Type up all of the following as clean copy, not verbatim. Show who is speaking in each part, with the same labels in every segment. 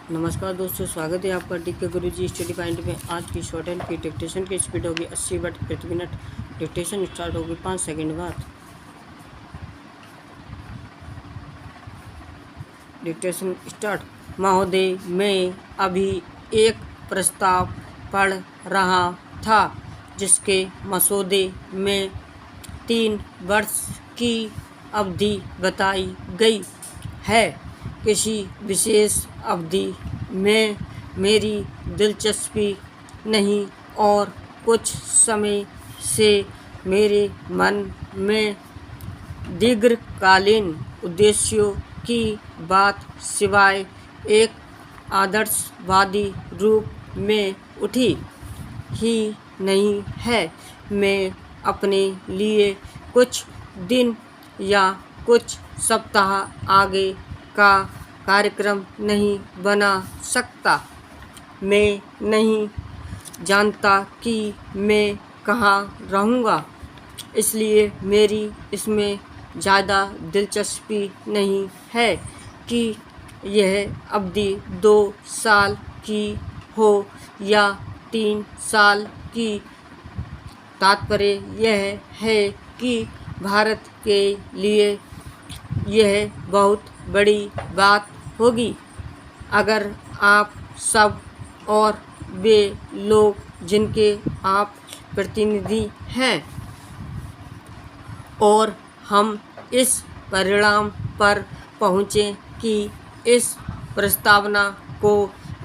Speaker 1: नमस्कार दोस्तों, स्वागत है आपका डीके गुरुजी स्टडी पॉइंट में। आज की शॉर्ट हैंड की डिक्टेशन की स्पीड होगी 80 वर्ड प्रति मिनट। डिक्टेशन स्टार्ट होगी 5 सेकंड बाद। Dictation start. महोदय, मैं अभी एक प्रस्ताव पढ़ रहा था जिसके मसौदे में 3 वर्ष की अवधि बताई गई है। किसी विशेष अवधि में मेरी दिलचस्पी नहीं और कुछ समय से मेरे मन में दीर्घकालीन उद्देश्यों की बात सिवाय एक आदर्शवादी रूप में उठी ही नहीं है। मैं अपने लिए कुछ दिन या कुछ सप्ताह आगे का कार्यक्रम नहीं बना सकता। मैं नहीं जानता कि मैं कहाँ रहूँगा, इसलिए मेरी इसमें ज़्यादा दिलचस्पी नहीं है कि यह अवधि 2 साल की हो या 3 साल की। तात्पर्य यह है कि भारत के लिए यह बहुत बड़ी बात होगी अगर आप सब और वे लोग जिनके आप प्रतिनिधि हैं और हम इस परिणाम पर पहुँचें कि इस प्रस्तावना को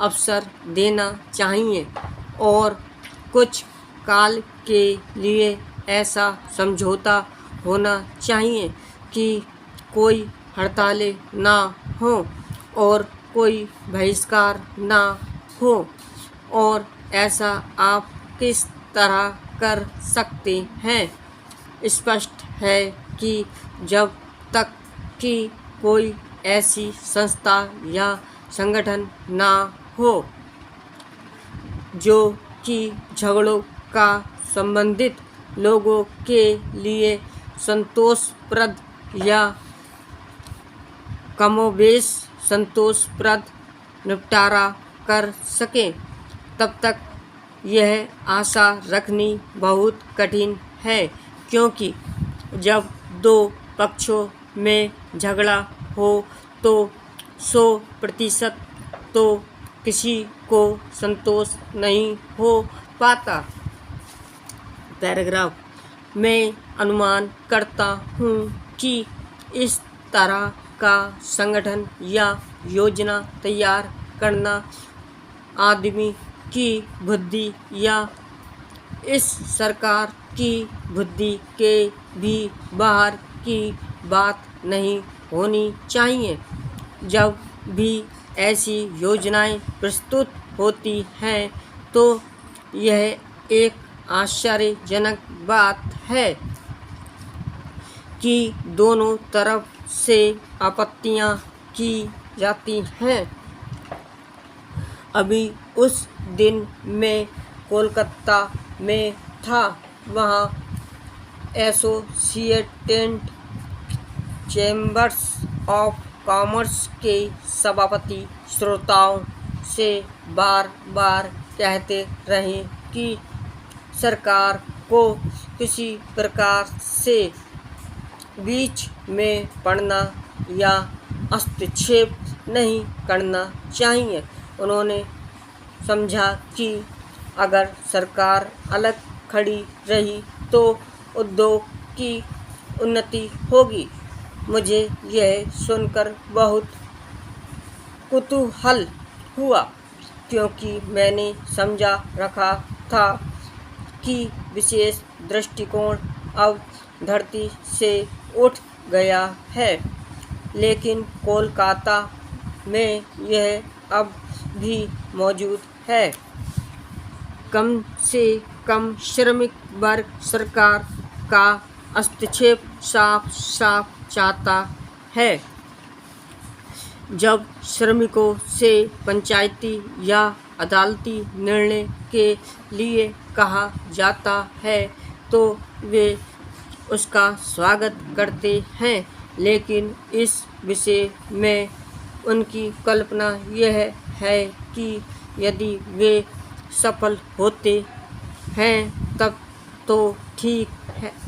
Speaker 1: अवसर देना चाहिए और कुछ काल के लिए ऐसा समझौता होना चाहिए कि कोई हड़तालें ना हो और कोई बहिष्कार ना हो। और ऐसा आप किस तरह कर सकते हैं? स्पष्ट है कि जब तक कि कोई ऐसी संस्था या संगठन ना हो जो कि झगड़ों का संबंधित लोगों के लिए संतोषप्रद या कमोबेश संतोषप्रद निपटारा कर सके, तब तक यह आशा रखनी बहुत कठिन है, क्योंकि जब 2 पक्षों में झगड़ा हो तो 100% तो किसी को संतोष नहीं हो पाता। पैराग्राफ। मैं अनुमान करता हूँ कि इस तरह का संगठन या योजना तैयार करना आदमी की बुद्धि या इस सरकार की बुद्धि के भी बाहर की बात नहीं होनी चाहिए। जब भी ऐसी योजनाएं प्रस्तुत होती हैं तो यह एक आश्चर्यजनक बात है कि दोनों तरफ से आपत्तियां की जाती हैं। अभी उस दिन मैं कोलकाता में था। वहाँ एसोसिएटेड चैम्बर्स ऑफ कॉमर्स के सभापति श्रोताओं से बार बार कहते रहे कि सरकार को किसी प्रकार से बीच में पड़ना या हस्तक्षेप नहीं करना चाहिए। उन्होंने समझा कि अगर सरकार अलग खड़ी रही तो उद्योग की उन्नति होगी। मुझे यह सुनकर बहुत कुतूहल हुआ, क्योंकि मैंने समझा रखा था कि विशेष दृष्टिकोण अब धरती से उठ गया है, लेकिन कोलकाता में यह अब भी मौजूद है। कम से कम श्रमिक वर्ग सरकार का हस्तक्षेप साफ साफ चाहता है। जब श्रमिकों से पंचायती या अदालती निर्णय के लिए कहा जाता है तो वे उसका स्वागत करते हैं, लेकिन इस विषय में उनकी कल्पना यह है कि यदि वे सफल होते हैं तब तो ठीक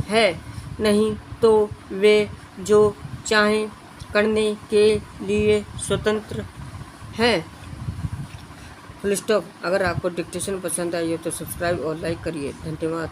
Speaker 1: है, नहीं तो वे जो चाहें करने के लिए स्वतंत्र हैं। Full stop. अगर आपको डिक्टेशन पसंद आई हो तो सब्सक्राइब और लाइक करिए। धन्यवाद।